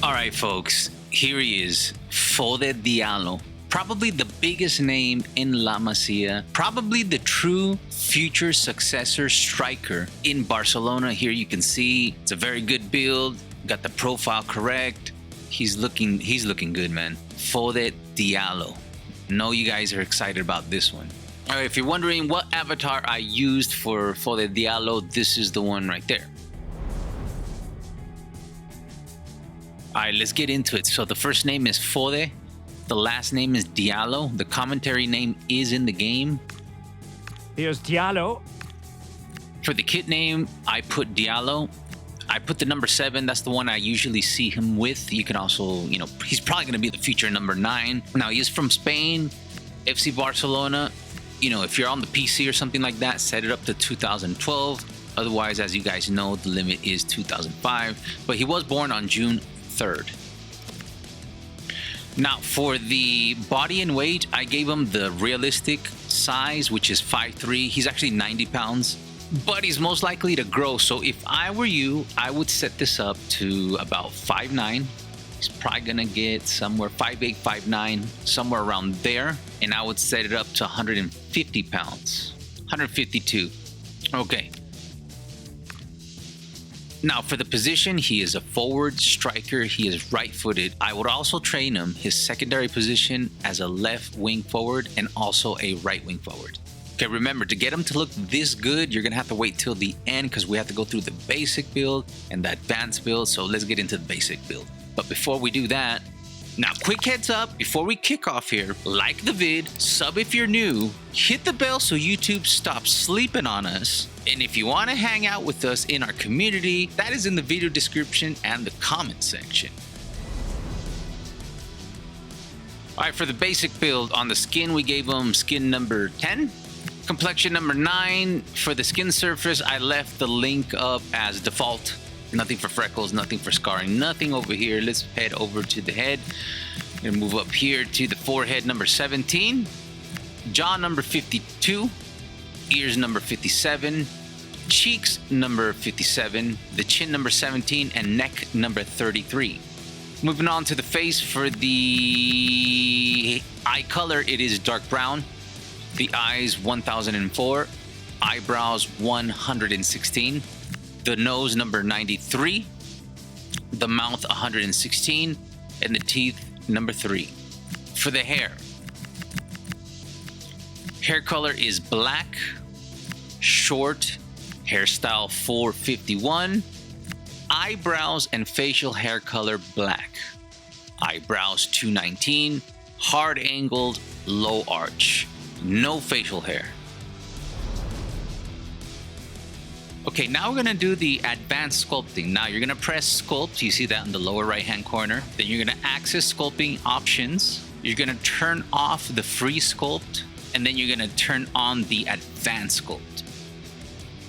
All right, folks, here he is, Fode Diallo. Probably the biggest name in La Masia, probably the true future successor striker in Barcelona. Here you can see it's a very good build, got the profile correct. He's looking good, man. Fode Diallo. Know you guys are excited about this one. All right, if you're wondering what avatar I used for Fode Diallo, this is the one right there. All right, let's get into it. So the first name is Fode. The last name is Diallo. The commentary name is in the game. Here's Diallo. For the kit name, I put Diallo. I put the number 7. That's the one I usually see him with. You can also, he's probably going to be the future number 9. Now, he is from Spain, FC Barcelona. If you're on the PC or something like that, set it up to 2012. Otherwise, as you guys know, the limit is 2005. But he was born on June 3rd. Now, for the body and weight, I gave him the realistic size, which is 5'3". He's actually 90 pounds, but he's most likely to grow. So if I were you, I would set this up to about 5'9". He's probably going to get somewhere 5'8", 5'9", somewhere around there. And I would set it up to 150 pounds, 152. Okay. Now, for the position, he is a forward striker. He is right-footed. I would also train him his secondary position as a left wing forward and also a right wing forward. Okay, remember, to get him to look this good, you're going to have to wait till the end because we have to go through the basic build and the advanced build. So let's get into the basic build. But before we do that, now, quick heads up, before we kick off here, like the vid, sub if you're new, hit the bell so YouTube stops sleeping on us. And if you want to hang out with us in our community, that is in the video description and the comment section. All right, for the basic build, on the skin, we gave him skin number 10. Complexion number 9. For the skin surface, I left the link up as default. Nothing for freckles, nothing for scarring, nothing over here. Let's head over to the head and move up here to the forehead number 17, jaw number 52, ears number 57, cheeks number 57, the chin number 17, and neck number 33. Moving on to the face, for the eye color, it is dark brown. The eyes 1004, eyebrows 116. The nose number 93, the mouth 116, and the teeth number 3. For the hair color is black, short, hairstyle 451, eyebrows and facial hair color black, eyebrows 219, hard angled, low arch, no facial hair. Okay, now we're gonna do the advanced sculpting. Now you're gonna press sculpt, you see that in the lower right hand corner. Then you're gonna access sculpting options. You're gonna turn off the free sculpt, and then you're gonna turn on the advanced sculpt.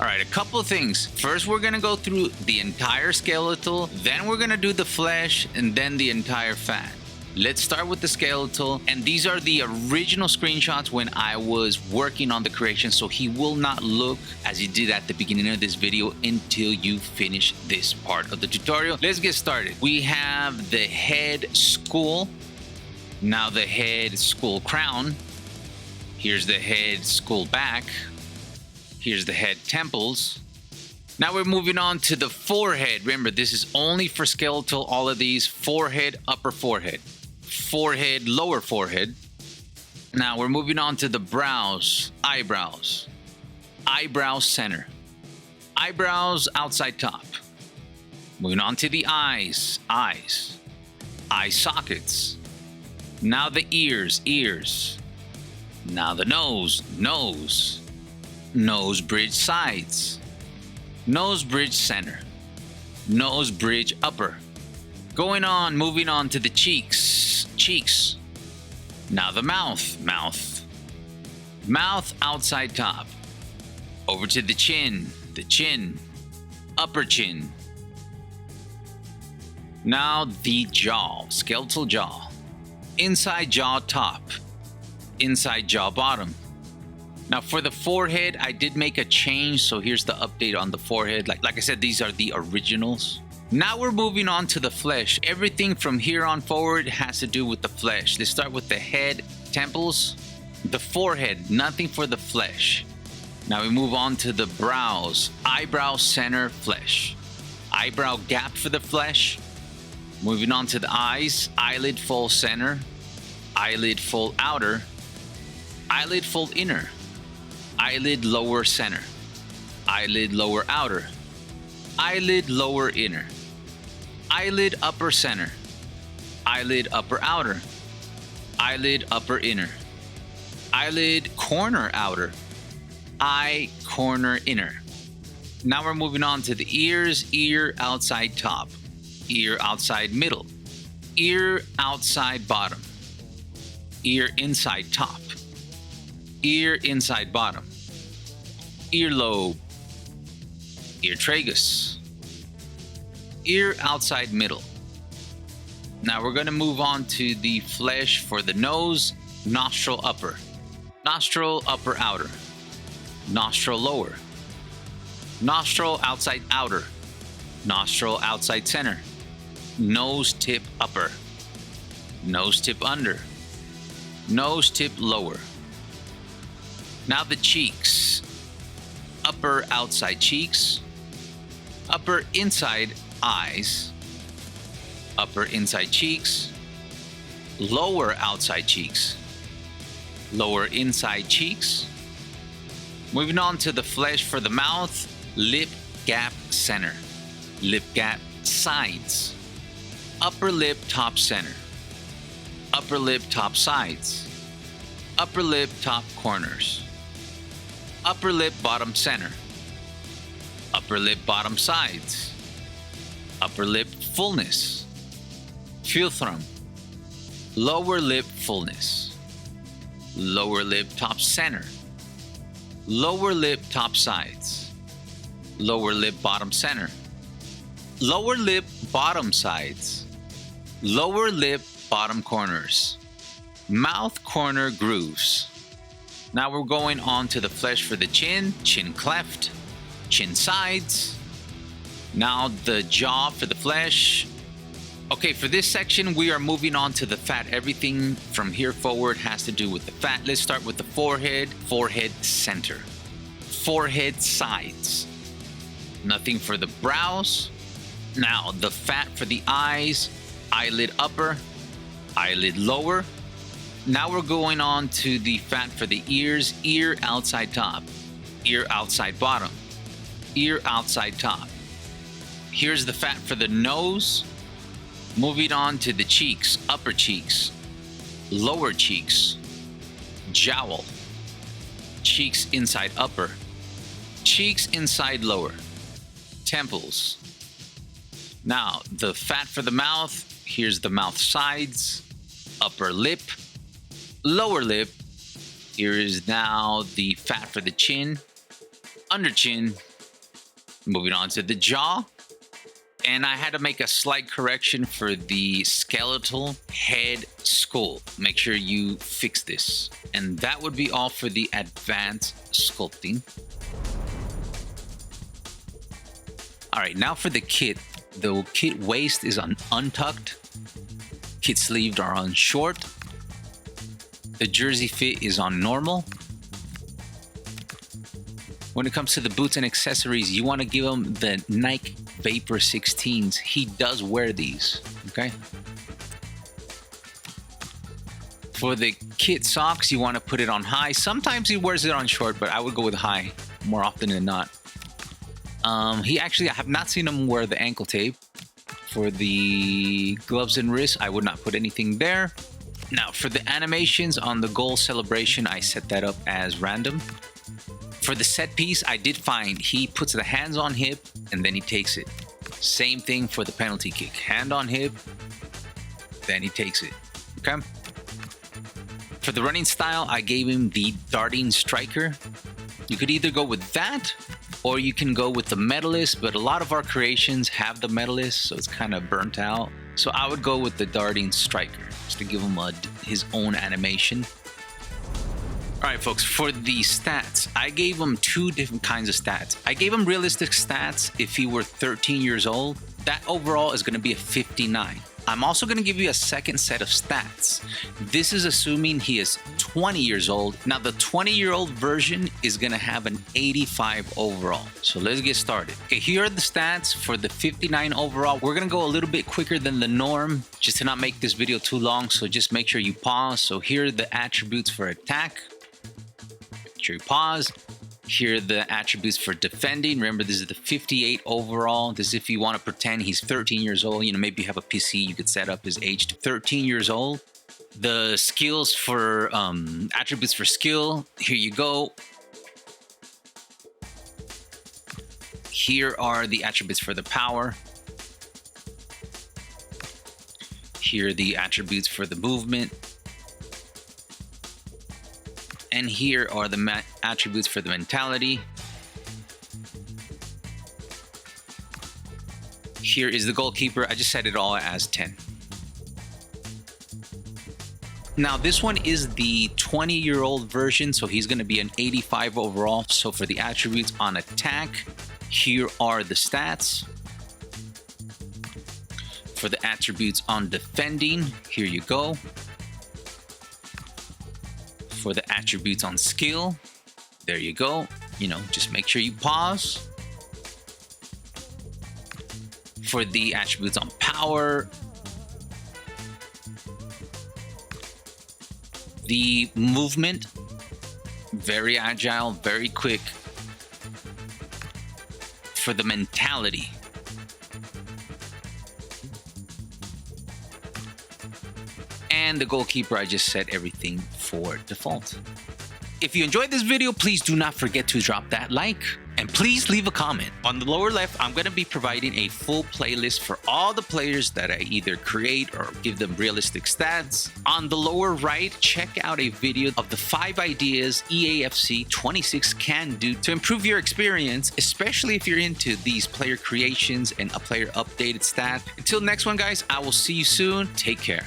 All right, a couple of things. First, we're gonna go through the entire skeletal, then we're gonna do the flesh, and then the entire fat. Let's start with the skeletal, and these are the original screenshots when I was working on the creation, so he will not look as he did at the beginning of this video until you finish this part of the tutorial. Let's get started. We have the head skull. Now the head skull crown. Here's the head skull back. Here's the head temples. Now we're moving on to the forehead. Remember, this is only for skeletal, all of these. Forehead, upper forehead. Forehead, lower forehead. Now we're moving on to the brows, eyebrows, eyebrow center, eyebrows outside top. Moving on to the eyes, eye sockets. Now the ears. Now the nose, nose bridge sides, nose bridge center, nose bridge upper. Moving on to the cheeks. Now the mouth outside top. Over to the chin, upper chin. Now the jaw, skeletal jaw. Inside jaw top, inside jaw bottom. Now for the forehead, I did make a change, so here's the update on the forehead. Like I said, these are the originals. Now we're moving on to the flesh. Everything from here on forward has to do with the flesh. Let's start with the head, temples, the forehead, nothing for the flesh. Now we move on to the brows, eyebrow center, flesh. Eyebrow gap for the flesh. Moving on to the eyes, eyelid fold center, eyelid fold outer, eyelid fold inner, eyelid lower center, eyelid lower outer, eyelid lower inner, eyelid upper center, eyelid upper outer, eyelid upper inner, eyelid corner outer, eye corner inner. Now we're moving on to the ears, ear outside top, ear outside middle, ear outside bottom, ear inside top, ear inside bottom, earlobe, ear tragus, ear outside middle. Now we're going to move on to the flesh for the nose, nostril upper, nostril upper outer, nostril lower, nostril outside outer, nostril outside center, nose tip upper, nose tip under, nose tip lower. Now the cheeks, upper outside cheeks, upper inside eyes, upper inside cheeks, lower outside cheeks, lower inside cheeks. Moving on to the flesh for the mouth, lip gap center, lip gap sides, upper lip top center, upper lip top sides, upper lip top corners, upper lip bottom center, upper lip bottom sides, upper lip fullness, philtrum, lower lip fullness, lower lip top center, lower lip top sides, lower lip bottom center, lower lip bottom sides, lower lip bottom corners, mouth corner grooves. Now we're going on to the flesh for the chin, chin cleft, chin sides. Now the jaw for the flesh. Okay, for this section, we are moving on to the fat. Everything from here forward has to do with the fat. Let's start with the forehead, forehead center, forehead sides. Nothing for the brows. Now the fat for the eyes, eyelid upper, eyelid lower. Now we're going on to the fat for the ears, ear outside top, ear outside bottom, ear outside top. Here's the fat for the nose. Moving on to the cheeks, upper cheeks, lower cheeks, jowl, cheeks inside upper, cheeks inside lower, temples. Now the fat for the mouth, here's the mouth sides, upper lip, lower lip. Here is now the fat for the chin, under chin. Moving on to the jaw. And I had to make a slight correction for the skeletal head skull. Make sure you fix this. And that would be all for the advanced sculpting. All right, now for the kit. The kit waist is untucked. Kit sleeves are on short. The jersey fit is on normal. When it comes to the boots and accessories, you want to give them the Nike Vapor 16s. He does wear these, okay? For the kit socks, you want to put it on high. Sometimes he wears it on short, but I would go with high more often than not. I have not seen him wear the ankle tape. For the gloves and wrists, I would not put anything there. Now, for the animations on the goal celebration, I set that up as random. For the set piece, I did find he puts the hands on hip and then he takes it. Same thing for the penalty kick. Hand on hip, then he takes it. Okay? For the running style, I gave him the darting striker. You could either go with that or you can go with the medalist, but a lot of our creations have the medalist, so it's kind of burnt out. So I would go with the darting striker just to give him his own animation. All right, folks, for the stats, I gave him two different kinds of stats. I gave him realistic stats if he were 13 years old, That overall is going to be a 59. I'm also going to give you a second set of stats. This is assuming he is 20 years old. Now, the 20-year-old version is going to have an 85 overall. So let's get started. Okay, here are the stats for the 59 overall. We're going to go a little bit quicker than the norm just to not make this video too long. So just make sure you pause. So here are the attributes for attack. Make sure you pause. Here are the attributes for defending. Remember, this is the 58 overall. This is if you want to pretend he's 13 years old. You know, maybe you have a PC, you could set up his age to 13 years old. The skills for attributes for skill. Here you go. Here are the attributes for the power. Here are the attributes for the movement. And here are the attributes for the mentality. Here is the goalkeeper. I just set it all as 10. Now, this one is the 20-year-old version, so he's going to be an 85 overall. So for the attributes on attack, here are the stats. For the attributes on defending, here you go. For the attributes on skill, there you go. You know, just make sure you pause. For the attributes on power, the movement, very agile, very quick. For the mentality, and the goalkeeper, I just set everything for default. If you enjoyed this video, please do not forget to drop that like, and please leave a comment. On the lower left, I'm going to be providing a full playlist for all the players that I either create or give them realistic stats. On the lower right, check out a video of the 5 ideas EAFC 26 can do to improve your experience, especially if you're into these player creations and a player updated stat. Until next one, guys, I will see you soon. Take care.